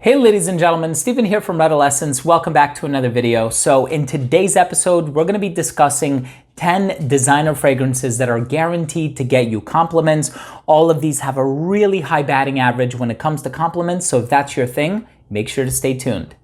Hey ladies and gentlemen, Stephen here from Redolessence. Welcome back to another video. So in today's episode, we're going to be discussing 10 designer fragrances that are guaranteed to get you compliments. All of these have a really high batting average when it comes to compliments. So if that's your thing, make sure to stay tuned.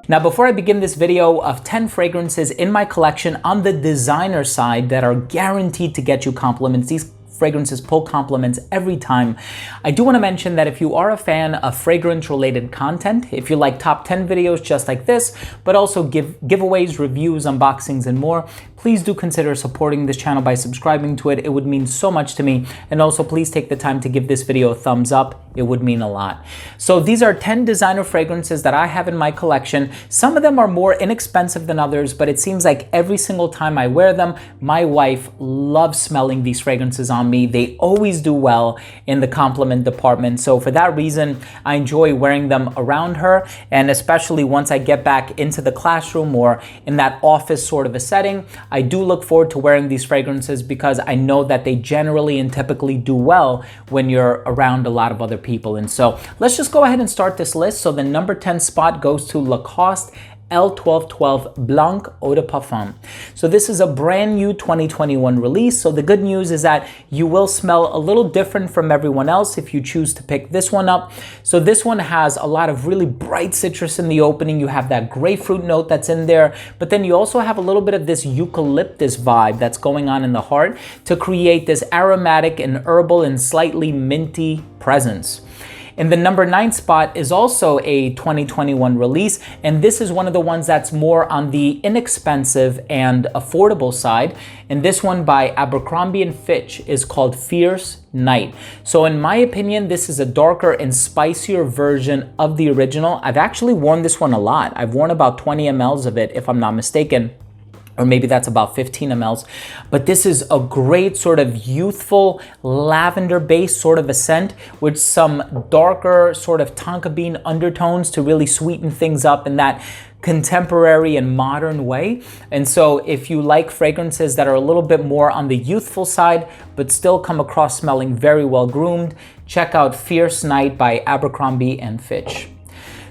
Now, before I begin this video of 10 fragrances in my collection on the designer side that are guaranteed to get you compliments, these fragrances pull compliments every time. I do want to mention that if you are a fan of fragrance related content, if you like top 10 videos just like this, but also giveaways, reviews, unboxings, and more, please do consider supporting this channel by subscribing to it. It would mean so much to me. And also please take the time to give this video a thumbs up. It would mean a lot. So these are 10 designer fragrances that I have in my collection. Some of them are more inexpensive than others, but it seems like every single time I wear them, my wife loves smelling these fragrances on me. They always do well in the compliment department. So for that reason, I enjoy wearing them around her. And especially once I get back into the classroom or in that office sort of a setting, I do look forward to wearing these fragrances because I know that they generally and typically do well when you're around a lot of other people. And so let's just go ahead and start this list. So the number 10 spot goes to Lacoste L1212 Blanc Eau de Parfum. So this is a brand new 2021 release. So the good news is that you will smell a little different from everyone else if you choose to pick this one up. So this one has a lot of really bright citrus in the opening. You have that grapefruit note that's in there, but then you also have a little bit of this eucalyptus vibe that's going on in the heart to create this aromatic and herbal and slightly minty presence. And the number 9 spot is also a 2021 release, and this is one of the ones that's more on the inexpensive and affordable side. And this one by Abercrombie & Fitch is called Fierce Night. So in my opinion, this is a darker and spicier version of the original. I've actually worn this one a lot. I've worn about 20 mLs of it, if I'm not mistaken. Or maybe that's about 15 mLs. But this is a great sort of youthful lavender-based sort of a scent with some darker sort of tonka bean undertones to really sweeten things up in that contemporary and modern way. And so if you like fragrances that are a little bit more on the youthful side, but still come across smelling very well groomed, check out Fierce Night by Abercrombie & Fitch.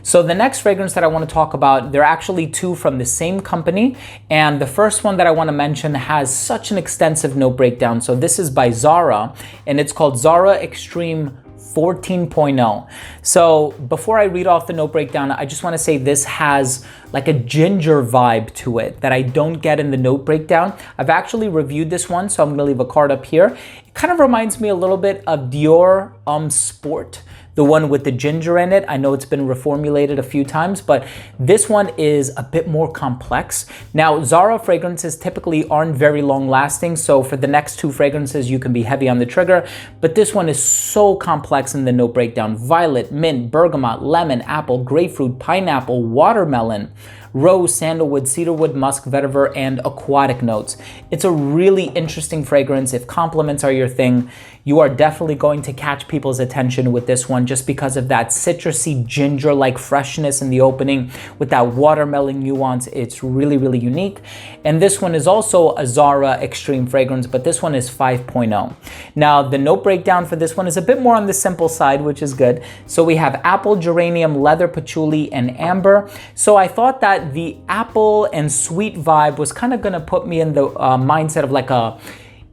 So the next fragrance that I want to talk about, there are actually two from the same company. And the first one that I want to mention has such an extensive note breakdown. So this is by Zara, and it's called Zara Extreme 14.0. So before I read off the note breakdown, I just want to say this has like a ginger vibe to it that I don't get in the note breakdown. I've actually reviewed this one, so I'm going to leave a card up here. It kind of reminds me a little bit of Dior Sport, the one with the ginger in it. I know it's been reformulated a few times, but this one is a bit more complex. Now, Zara fragrances typically aren't very long lasting, so for the next two fragrances, you can be heavy on the trigger, but this one is so complex in the note breakdown. Violet, mint, bergamot, lemon, apple, grapefruit, pineapple, watermelon, rose, sandalwood, cedarwood, musk, vetiver, and aquatic notes. It's a really interesting fragrance. If compliments are your thing, you are definitely going to catch people's attention with this one just because of that citrusy ginger-like freshness in the opening with that watermelon nuance. It's really, really unique. And this one is also a Zara Extreme fragrance, but this one is 5.0. Now, the note breakdown for this one is a bit more on the simple side, which is good. So we have apple, geranium, leather, patchouli, and amber. So I thought that the apple and sweet vibe was kind of going to put me in the mindset of like a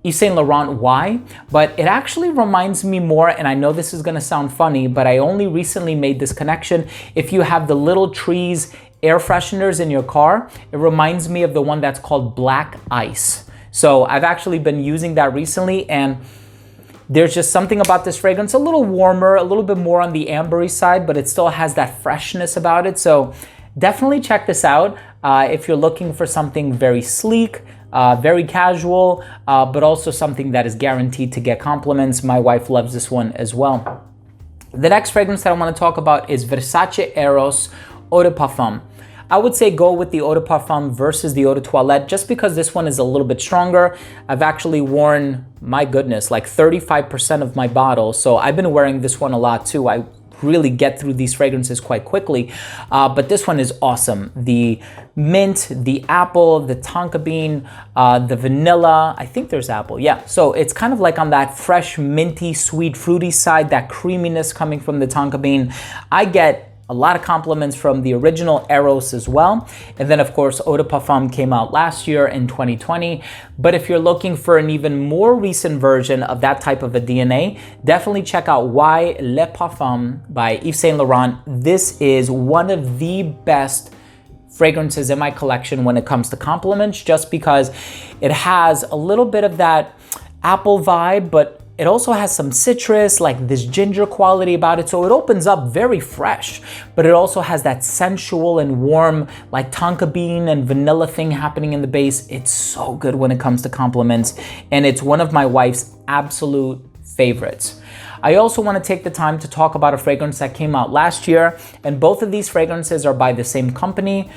Yves Saint Laurent Y, but it actually reminds me more, and I know this is going to sound funny, but I only recently made this connection. If you have the little trees air fresheners in your car, it reminds me of the one that's called Black Ice. So I've actually been using that recently, and there's just something about this fragrance, a little warmer, a little bit more on the ambery side, but it still has that freshness about it. So definitely check this out if you're looking for something very sleek, very casual, but also something that is guaranteed to get compliments. My wife loves this one as well. The next fragrance that I want to talk about is Versace Eros Eau de Parfum. I would say go with the Eau de Parfum versus the Eau de Toilette just because this one is a little bit stronger. I've actually worn, my goodness, like 35% of my bottle. So I've been wearing this one a lot too. I really get through these fragrances quite quickly. But this one is awesome. The mint, the apple, the tonka bean, the vanilla. I think there's apple. Yeah. So it's kind of like on that fresh, minty, sweet, fruity side, that creaminess coming from the tonka bean. I get a lot of compliments from the original Eros as well. And then of course, Eau de Parfum came out last year in 2020. But if you're looking for an even more recent version of that type of a DNA, definitely check out Y Le Parfum by Yves Saint Laurent. This is one of the best fragrances in my collection when it comes to compliments, just because it has a little bit of that apple vibe, but it also has some citrus, like this ginger quality about it. So it opens up very fresh, but it also has that sensual and warm, like tonka bean and vanilla thing happening in the base. It's so good when it comes to compliments. And it's one of my wife's absolute favorites. I also want to take the time to talk about a fragrance that came out last year, and both of these fragrances are by the same company.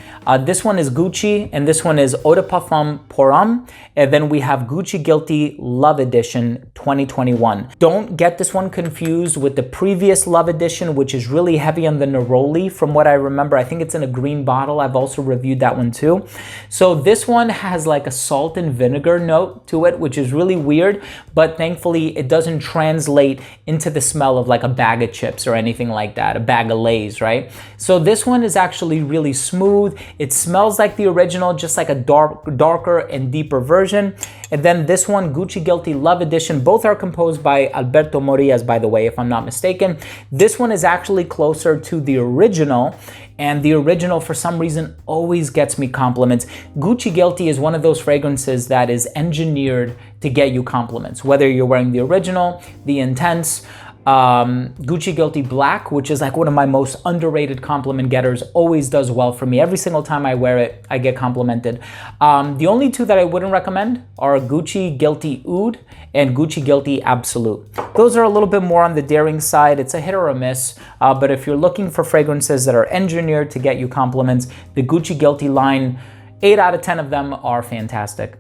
This one is Gucci, and this one is Eau de Parfum Pour Homme, and then we have Gucci Guilty Love Edition 2021. Don't get this one confused with the previous Love Edition, which is really heavy on the neroli from what I remember. I think it's in a green bottle. I've also reviewed that one too. So this one has like a salt and vinegar note to it, which is really weird, but thankfully it doesn't translate into the smell of like a bag of chips or anything like that, a bag of Lay's, right? So this one is actually really smooth. It smells like the original, just like a darker and deeper version. And then this one, Gucci Guilty Love Edition, both are composed by Alberto Morillas, by the way, if I'm not mistaken. This one is actually closer to the original, and the original, for some reason, always gets me compliments. Gucci Guilty is one of those fragrances that is engineered to get you compliments, whether you're wearing the original, the Intense, Gucci Guilty Black, which is like one of my most underrated compliment getters, always does well for me. Every single time I wear it, I get complimented. The only two that I wouldn't recommend are Gucci Guilty Oud and Gucci Guilty Absolute. Those are a little bit more on the daring side. It's a hit or a miss, but if you're looking for fragrances that are engineered to get you compliments, the Gucci Guilty line, 8 out of 10 of them are fantastic.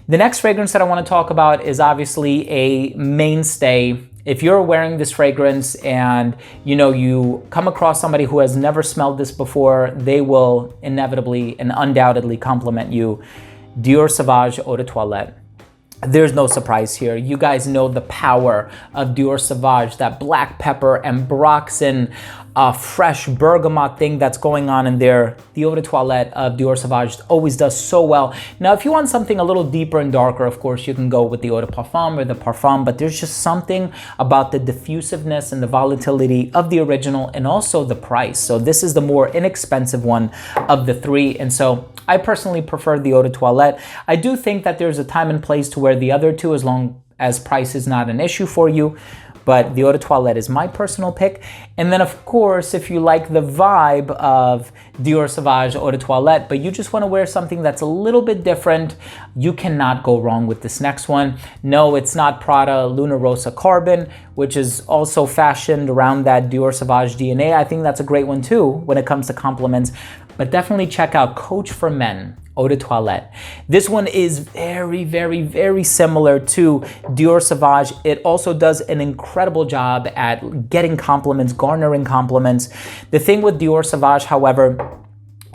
The next fragrance that I want to talk about is obviously a mainstay. If you're wearing this fragrance and you come across somebody who has never smelled this before, they will inevitably and undoubtedly compliment you. Dior Savage Eau de Toilette. There's no surprise here. You guys know the power of Dior Savage, that black pepper and Ambroxan fresh bergamot thing that's going on in there. The Eau de Toilette of Dior Savage always does so well. Now, if you want something a little deeper and darker, of course, you can go with the Eau de Parfum or the Parfum, but there's just something about the diffusiveness and the volatility of the original, and also the price. So this is the more inexpensive one of the three, and so I personally prefer the Eau de Toilette. I do think that there's a time and place to wear the other two, as long as price is not an issue for you. But the Eau de Toilette is my personal pick. And then of course, if you like the vibe of Dior Savage Eau de Toilette, but you just want to wear something that's a little bit different, you cannot go wrong with this next one. No, it's not Prada Luna Rossa Carbon, which is also fashioned around that Dior Savage DNA. I think that's a great one too when it comes to compliments. But definitely check out Coach for Men Eau de Toilette. This one is very, very, very similar to Dior Savage. It also does an incredible job at getting compliments, garnering compliments. The thing with Dior Savage, however,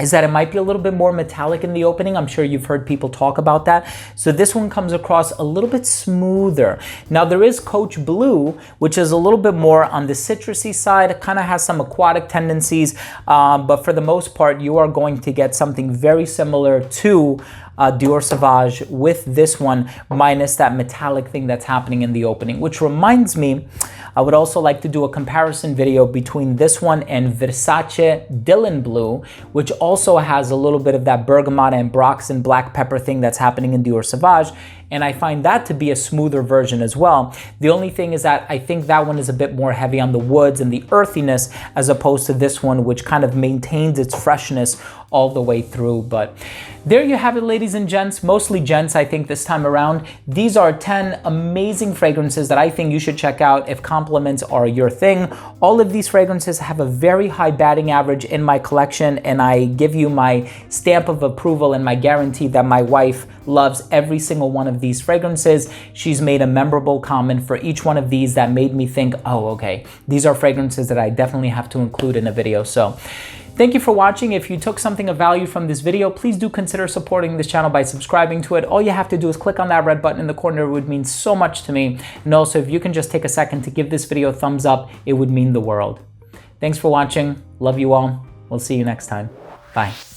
is that it might be a little bit more metallic in the opening. I'm sure you've heard people talk about that. So this one comes across a little bit smoother. Now there is Coach Blue, which is a little bit more on the citrusy side. It kind of has some aquatic tendencies, but for the most part, you are going to get something very similar to Dior Savage with this one, minus that metallic thing that's happening in the opening, which reminds me, I would also like to do a comparison video between this one and Versace Dylan Blue, which also has a little bit of that bergamot and Ambroxan black pepper thing that's happening in Dior Savage. And I find that to be a smoother version as well. The only thing is that I think that one is a bit more heavy on the woods and the earthiness, as opposed to this one, which kind of maintains its freshness all the way through. But there you have it, ladies and gents, mostly gents, I think, this time around. These are 10 amazing fragrances that I think you should check out if compliments are your thing. All of these fragrances have a very high batting average in my collection, and I give you my stamp of approval and my guarantee that my wife loves every single one of these fragrances. She's made a memorable comment for each one of these that made me think, oh, okay, these are fragrances that I definitely have to include in a video. So thank you for watching. If you took something of value from this video, please do consider supporting this channel by subscribing to it. All you have to do is click on that red button in the corner. It would mean so much to me. And also, if you can just take a second to give this video a thumbs up, it would mean the world. Thanks for watching. Love you all. We'll see you next time. Bye.